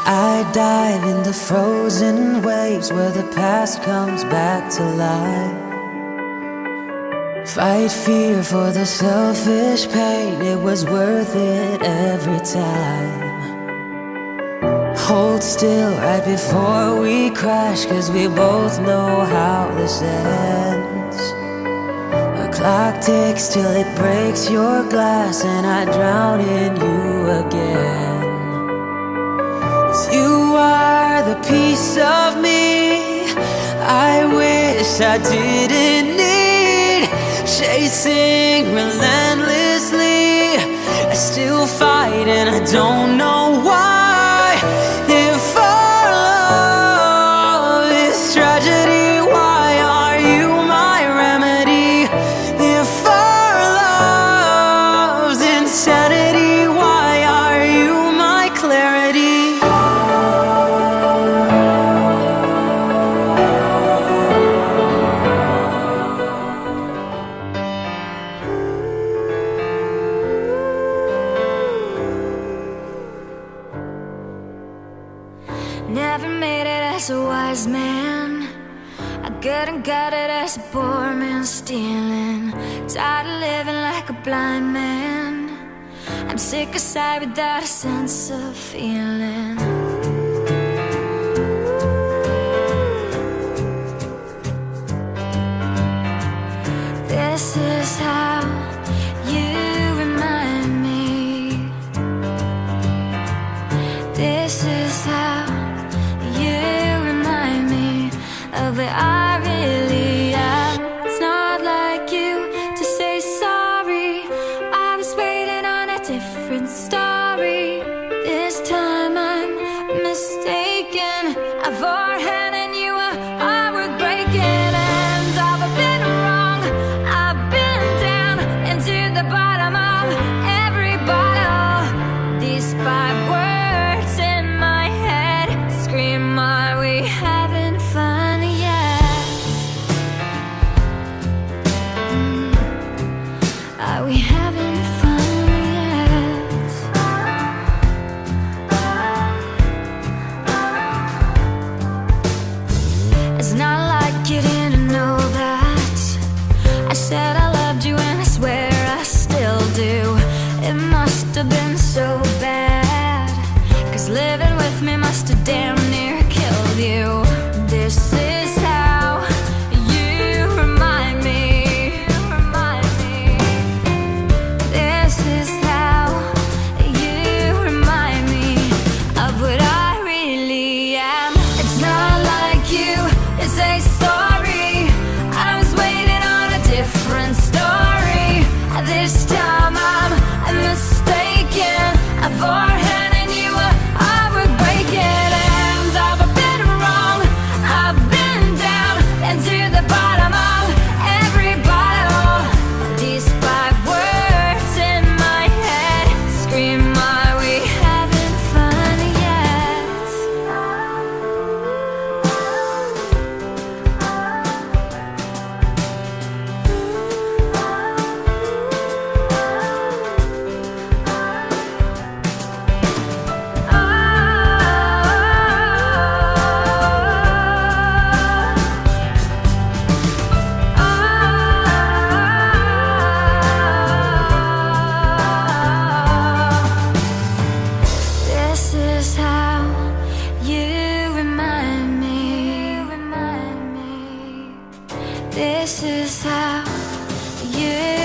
I dive in the frozen waves where the past comes back to life. Fight fear for the selfish pain, it was worth it every time. Hold still right before we crash, 'cause we both know how this ends. The clock ticks till it breaks your glass, and I drown in you again. 'Cause you are the piece of me I wish I didn't need. Chasing relentlessly, I still fight and I don't know why. If our love is tragedy, why are you my remedy? If our love's insanity, why are you my clarity? Never made it as a wise man, I couldn't got it as a poor man stealing. Tired of living like a blind man, I'm sick aside without a sense of feeling. This is how you remind me. This is how you remind me of where I really am. It's not like you to say sorry, I was waiting on a different story. This time I'm mistaken, I've overhand and you are breaking. And I've been wrong, I've been down into the bottom of every bottle. These 5 words in my head scream, are we having fun yet? Are we having fun yet? It's not like you didn't know that I said I loved you and I swear I still do. It must have been so bad, 'cause living with me must have damn near killed you. This is how you remind me. This is how you remind me of what I really am. It's not like you to say sorry, I was waiting on a different story. This time I'm mistaken, I've overhand and you are breaking. And I've been wrong, I've been down into the bottom of every bottle. These 5 words in my head scream, are we having fun yet? This is how you remind me. This is how you